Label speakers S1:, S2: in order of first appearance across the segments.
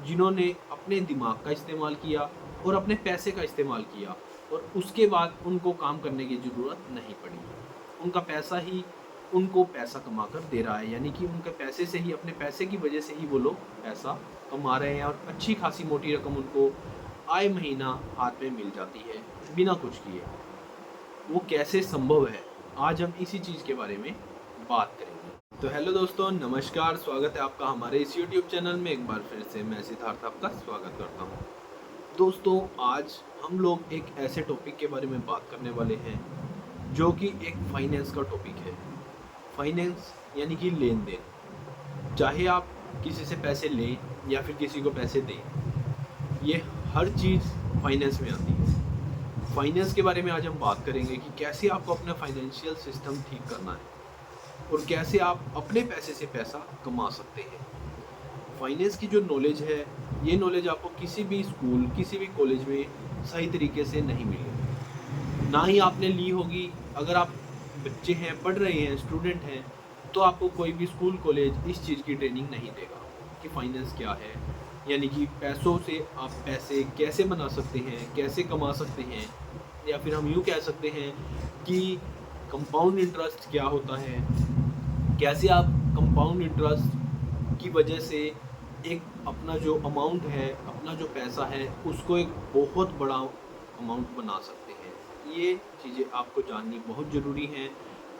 S1: जिन्होंने अपने दिमाग का इस्तेमाल किया और अपने पैसे का इस्तेमाल किया और उसके बाद उनको काम करने की ज़रूरत नहीं पड़ी। उनका पैसा ही उनको पैसा कमा कर दे रहा है, यानी कि उनके पैसे से ही, अपने पैसे की वजह से ही वो लोग पैसा कमा रहे हैं और अच्छी खासी मोटी रकम उनको आए महीना हाथ में मिल जाती है बिना कुछ किए। वो कैसे संभव है? आज हम इसी चीज़ के बारे में बात करेंगे। तो हेलो दोस्तों, नमस्कार, स्वागत है आपका हमारे इस यूट्यूब चैनल में। एक बार फिर से मैं सिद्धार्थ आपका स्वागत करता हूँ। दोस्तों, आज हम लोग एक ऐसे टॉपिक के बारे में बात करने वाले हैं जो कि एक फाइनेंस का टॉपिक है। फाइनेंस यानी कि लेन देन। चाहे आप किसी से पैसे लें या फिर किसी को पैसे दें, ये हर चीज़ फाइनेंस में आती है। फाइनेंस के बारे में आज हम बात करेंगे कि कैसे आपको अपना फाइनेंशियल सिस्टम ठीक करना है और कैसे आप अपने पैसे से पैसा कमा सकते हैं। फाइनेंस की जो नॉलेज है, ये नॉलेज आपको किसी भी स्कूल, किसी भी कॉलेज में सही तरीके से नहीं मिलेगी, ना ही आपने ली होगी। अगर आप बच्चे हैं, पढ़ रहे हैं, स्टूडेंट हैं, तो आपको कोई भी स्कूल, कॉलेज इस चीज़ की ट्रेनिंग नहीं देगा कि फाइनेंस क्या है, यानी कि पैसों से आप पैसे कैसे बना सकते हैं, कैसे कमा सकते हैं, या फिर हम यूँ कह सकते हैं कि कंपाउंड इंटरेस्ट क्या होता है, कैसे आप कंपाउंड इंटरेस्ट की वजह से एक अपना जो अमाउंट है, अपना जो पैसा है, उसको एक बहुत बड़ा अमाउंट बना सकते हैं। ये चीज़ें आपको जाननी बहुत ज़रूरी हैं।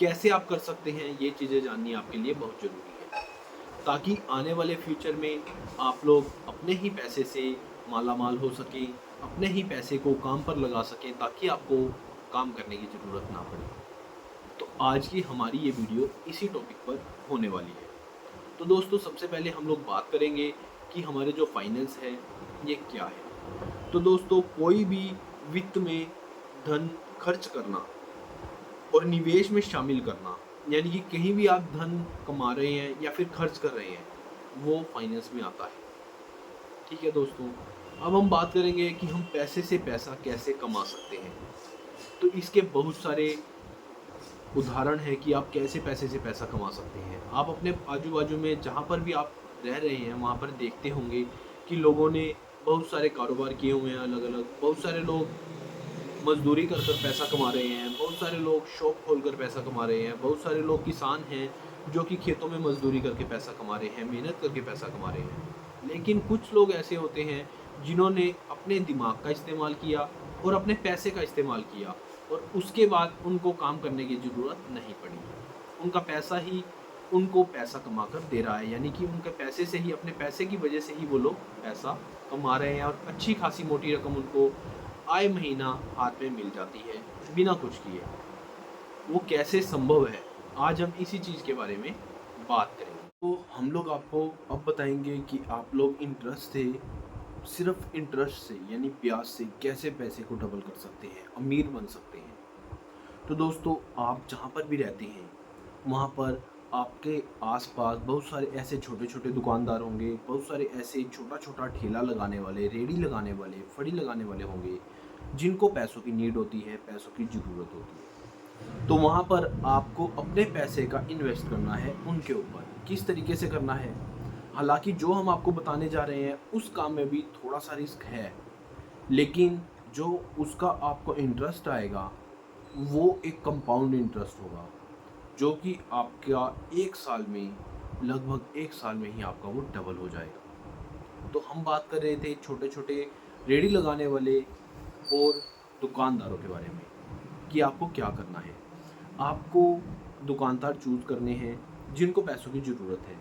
S1: कैसे आप कर सकते हैं, ये चीज़ें जाननी आपके लिए बहुत ज़रूरी है, ताकि आने वाले फ्यूचर में आप लोग अपने ही पैसे से माला माल हो सकें, अपने ही पैसे को काम पर लगा सकें, ताकि आपको काम करने की ज़रूरत ना पड़े। तो आज की हमारी ये वीडियो इसी टॉपिक पर होने वाली है। तो दोस्तों, सबसे पहले हम लोग बात करेंगे कि हमारे जो फाइनेंस है ये क्या है। तो दोस्तों, कोई भी वित्त में धन खर्च करना और निवेश में शामिल करना, यानी कि कहीं भी आप धन कमा रहे हैं या फिर खर्च कर रहे हैं, वो फाइनेंस में आता है। ठीक है दोस्तों, अब हम बात करेंगे कि हम पैसे से पैसा कैसे कमा सकते हैं। तो इसके बहुत सारे उदाहरण है कि आप कैसे पैसे से पैसा कमा सकते हैं। आप अपने आजू बाजू में जहाँ पर भी आप रह रहे हैं, वहाँ पर देखते होंगे कि लोगों ने बहुत सारे कारोबार किए हुए हैं अलग अलग। बहुत सारे लोग मजदूरी कर कर पैसा कमा रहे हैं, बहुत सारे लोग शॉप खोल कर पैसा कमा रहे हैं, बहुत सारे लोग किसान हैं जो कि खेतों में मजदूरी करके पैसा कमा रहे हैं, मेहनत करके पैसा कमा रहे हैं। लेकिन कुछ लोग ऐसे होते हैं जिन्होंने अपने दिमाग का इस्तेमाल किया और अपने पैसे का इस्तेमाल किया और उसके बाद उनको काम करने की ज़रूरत नहीं पड़ी। उनका पैसा ही उनको पैसा कमा कर दे रहा है, यानी कि उनके पैसे से ही, अपने पैसे की वजह से ही वो लोग पैसा कमा रहे हैं और अच्छी खासी मोटी रकम उनको आए महीना हाथ में मिल जाती है बिना कुछ किए। वो कैसे संभव है? आज हम इसी चीज़ के बारे में बात करेंगे। तो हम लोग आपको अब बताएंगे कि आप लोग इंटरेस्ट से, सिर्फ इंटरेस्ट से यानी ब्याज से कैसे पैसे को डबल कर सकते हैं, अमीर बन सकते हैं। तो दोस्तों, आप जहाँ पर भी रहते हैं वहाँ पर आपके आसपास बहुत सारे ऐसे छोटे छोटे दुकानदार होंगे, बहुत सारे ऐसे छोटा छोटा ठेला लगाने वाले, रेडी लगाने वाले, फड़ी लगाने वाले होंगे, जिनको पैसों की नीड होती है, पैसों की ज़रूरत होती है। तो वहाँ पर आपको अपने पैसे का इन्वेस्ट करना है उनके ऊपर। किस तरीके से करना है? हालांकि जो हम आपको बताने जा रहे हैं उस काम में भी थोड़ा सा रिस्क है, लेकिन जो उसका आपको इंटरेस्ट आएगा वो एक कंपाउंड इंटरेस्ट होगा, जो कि आपका 1 साल में, लगभग 1 साल में ही आपका वो डबल हो जाएगा। तो हम बात कर रहे थे छोटे छोटे रेडी लगाने वाले और दुकानदारों के बारे में कि आपको क्या करना है। आपको दुकानदार चूज़ करने हैं जिनको पैसों की ज़रूरत है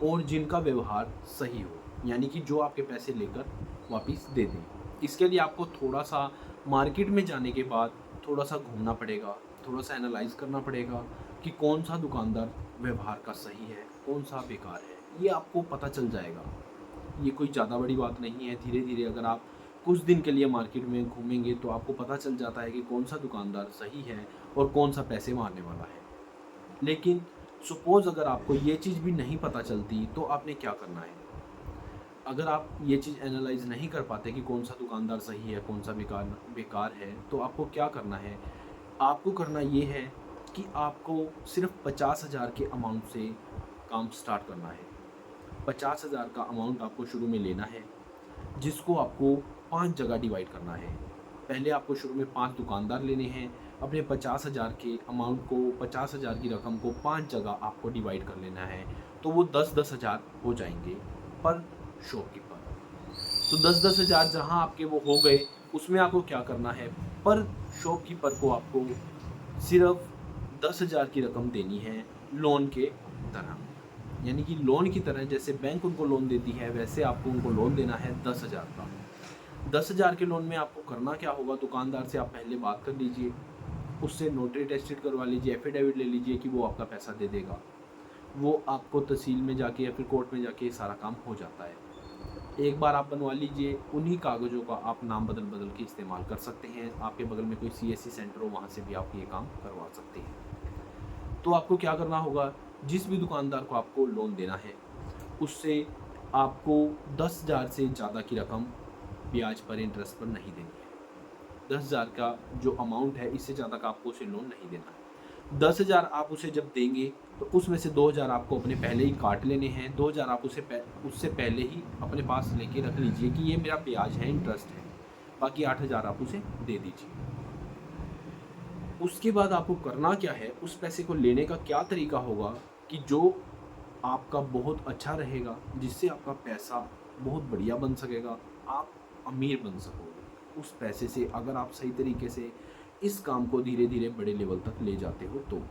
S1: और जिनका व्यवहार सही हो, यानी कि जो आपके पैसे लेकर वापस दे दें। इसके लिए आपको थोड़ा सा मार्केट में जाने के बाद थोड़ा सा घूमना पड़ेगा, थोड़ा सा एनालाइज करना पड़ेगा कि कौन सा दुकानदार व्यवहार का सही है, कौन सा बेकार है। ये आपको पता चल जाएगा। ये कोई ज़्यादा बड़ी बात नहीं है। धीरे धीरे अगर आप कुछ दिन के लिए मार्केट में घूमेंगे तो आपको पता चल जाता है कि कौन सा दुकानदार सही है और कौन सा पैसे मारने वाला है। लेकिन सपोज़ अगर आपको ये चीज़ भी नहीं पता चलती तो आपने क्या करना है? अगर आप ये चीज़ एनालाइज नहीं कर पाते कि कौन सा दुकानदार सही है, कौन सा बेकार है, तो आपको क्या करना है? आपको करना ये है कि आपको सिर्फ 50,000 के अमाउंट से काम स्टार्ट करना है। 50,000 का अमाउंट आपको शुरू में लेना है जिसको आपको 5 जगह डिवाइड करना है। पहले आपको शुरू में 5 दुकानदार लेने हैं। अपने 50,000 के अमाउंट को, 50,000 की रकम को 5 जगह आपको डिवाइड कर लेना है, तो वो 10-10 हज़ार हो जाएंगे पर शॉपकीपर। तो 10-10 हज़ार जहाँ आपके वो हो गए, उसमें आपको क्या करना है, पर शॉपकीपर को आपको सिर्फ 10,000 की रकम देनी है लोन के तरह। यानी कि लोन की तरह जैसे बैंक उनको लोन देती है, वैसे आपको उनको लोन देना है 10,000 का। 10,000 के लोन में आपको करना क्या होगा, दुकानदार से आप पहले बात कर लीजिए, उससे नोटरी टेस्टेड करवा लीजिए, एफिडेविट ले लीजिए कि वो आपका पैसा दे देगा। वो आपको तहसील में जाके या फिर कोर्ट में जाके सारा काम हो जाता है। एक बार आप बनवा लीजिए, उन्हीं कागज़ों का आप नाम बदल बदल के इस्तेमाल कर सकते हैं। आपके बगल में कोई CSC सेंटर हो, वहाँ से भी आप ये काम करवा सकते हैं। तो आपको क्या करना होगा, जिस भी दुकानदार को आपको लोन देना है, उससे आपको 10,000 से ज़्यादा की रकम ब्याज पर, इंटरेस्ट पर नहीं देनी है। 10,000 का जो अमाउंट है, इससे ज़्यादा का आपको उसे लोन नहीं देना है। 10,000 आप उसे जब देंगे तो उसमें से 2,000 आपको अपने पहले ही काट लेने हैं। 2,000 आप उससे पहले ही अपने पास लेके रख लीजिए कि ये मेरा ब्याज है, इंटरेस्ट है। बाकी 8,000 आप उसे दे दीजिए। उसके बाद आपको करना क्या है, उस पैसे को लेने का क्या तरीका होगा कि जो आपका बहुत अच्छा रहेगा, जिससे आपका पैसा बहुत बढ़िया बन सकेगा, आप अमीर बन सकोगे उस पैसे से। अगर आप सही तरीके से इस काम को धीरे धीरे बड़े लेवल तक ले जाते हो, तो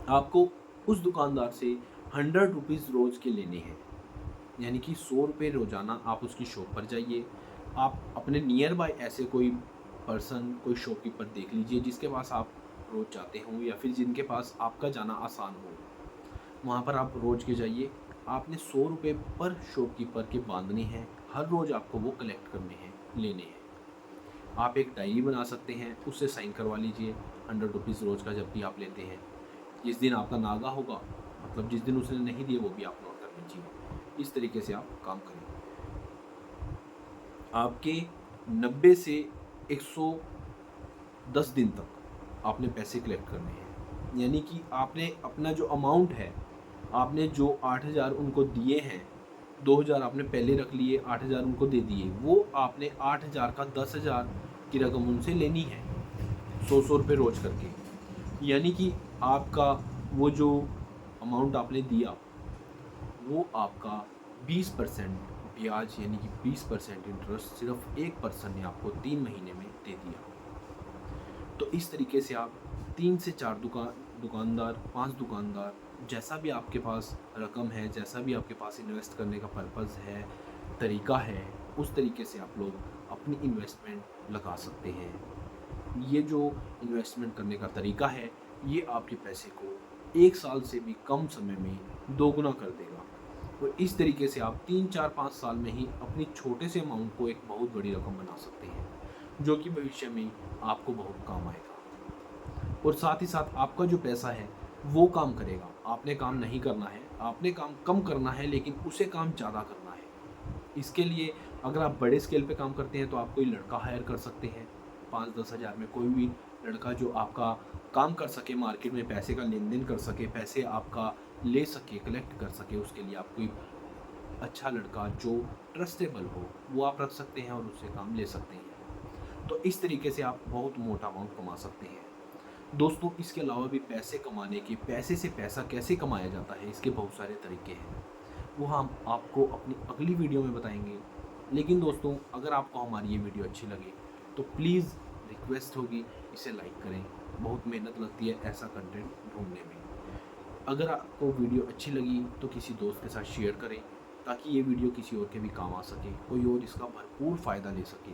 S1: आपको उस दुकानदार से 100 रुपीज़ रोज़ के लेने हैं। यानी कि 100 रुपये रोज़ाना आप उसकी शॉप पर जाइए। आप अपने नियर बाय ऐसे कोई पर्सन, कोई शॉपकीपर देख लीजिए जिसके पास आप रोज़ जाते हों, या फिर जिनके पास आपका जाना आसान हो। वहाँ पर आप रोज़ के जाइए। आपने 100 रुपये पर शॉपकीपर के बांधने हैं। हर रोज़ आपको वो कलेक्ट करने हैं, लेने हैं। आप एक डायरी बना सकते हैं, उससे साइन करवा लीजिए 100 रुपीज़ रोज़ का जब भी आप लेते हैं। जिस दिन आपका नागा होगा, मतलब जिस दिन उसने नहीं दिए, वो भी आप नोट कर लीजिए। इस तरीके से आप काम करें। आपके 90 से 110 दिन तक आपने पैसे कलेक्ट करने हैं। यानी कि आपने अपना जो अमाउंट है, आपने जो 8,000 उनको दिए हैं, 2,000 आपने पहले रख लिए, 8,000 उनको दे दिए, वो आपने 8,000 का 10,000 की रकम उनसे लेनी है, 100-100 रुपये रोज करके। यानी कि आपका वो जो अमाउंट आपने दिया, वो आपका 20% ब्याज, यानी कि 20% इंटरेस्ट सिर्फ एक पर्सन ने आपको 3 महीने में दे दिया। तो इस तरीके से आप 3 से 4 दुकानदार, 5 दुकानदार, जैसा भी आपके पास रकम है, जैसा भी आपके पास इन्वेस्ट करने का पर्पज़ है, तरीका है, उस तरीके से आप लोग अपनी इन्वेस्टमेंट लगा सकते हैं। ये जो इन्वेस्टमेंट करने का तरीका है, ये आपके पैसे को 1 साल से भी कम समय में दोगुना कर देगा। और इस तरीके से आप 3, 4, 5 साल में ही अपनी छोटे से अमाउंट को एक बहुत बड़ी रकम बना सकते हैं, जो कि भविष्य में आपको बहुत काम आएगा। और साथ ही साथ आपका जो पैसा है वो काम करेगा। आपने काम नहीं करना है, आपने काम कम करना है, लेकिन उसे काम ज़्यादा करना है। इसके लिए अगर आप बड़े स्केल पे काम करते हैं तो आप कोई लड़का हायर कर सकते हैं। 5-10 हज़ार में कोई भी लड़का जो आपका काम कर सके, मार्केट में पैसे का लेन देन कर सके, पैसे आपका ले सके, कलेक्ट कर सके, उसके लिए आप कोई अच्छा लड़का जो ट्रस्टेबल हो वो आप रख सकते हैं और उससे काम ले सकते हैं। तो इस तरीके से आप बहुत मोटा अमाउंट कमा सकते हैं। दोस्तों, इसके अलावा भी पैसे कमाने के, पैसे से पैसा कैसे कमाया जाता है, इसके बहुत सारे तरीके हैं। वो हम आपको अपनी अगली वीडियो में बताएंगे। लेकिन दोस्तों, अगर आपको हमारी ये वीडियो अच्छी लगे तो प्लीज़ रिक्वेस्ट होगी, इसे लाइक करें। बहुत मेहनत लगती है ऐसा कंटेंट ढूंढने में। अगर आपको वीडियो अच्छी लगी तो किसी दोस्त के साथ शेयर करें, ताकि ये वीडियो किसी और के भी काम आ सके, कोई और इसका भरपूर फ़ायदा ले सके।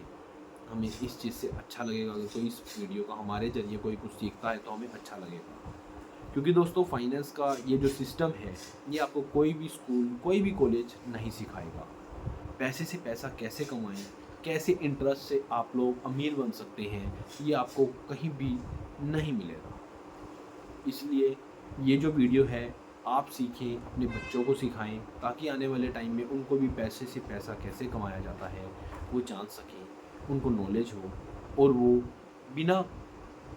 S1: हमें इस चीज़ से अच्छा लगेगा, अगर कोई इस वीडियो का हमारे ज़रिए कोई कुछ सीखता है तो हमें अच्छा लगेगा। क्योंकि दोस्तों, फाइनेंस का ये जो सिस्टम है, ये आपको कोई भी स्कूल, कोई भी कॉलेज नहीं सिखाएगा। पैसे से पैसा कैसे कमाएं, कैसे इंटरेस्ट से आप लोग अमीर बन सकते हैं, ये आपको कहीं भी नहीं मिलेगा। इसलिए ये जो वीडियो है आप सीखें, अपने बच्चों को सिखाएं, ताकि आने वाले टाइम में उनको भी पैसे से पैसा कैसे कमाया जाता है वो जान सकें, उनको नॉलेज हो, और वो बिना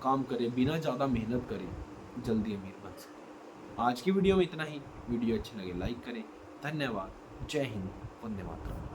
S1: काम करे, बिना ज़्यादा मेहनत करे, जल्दी अमीर बन सकें। आज की वीडियो में इतना ही। वीडियो अच्छी लगे लाइक करें। धन्यवाद। जय हिंद। वंदे मातरम।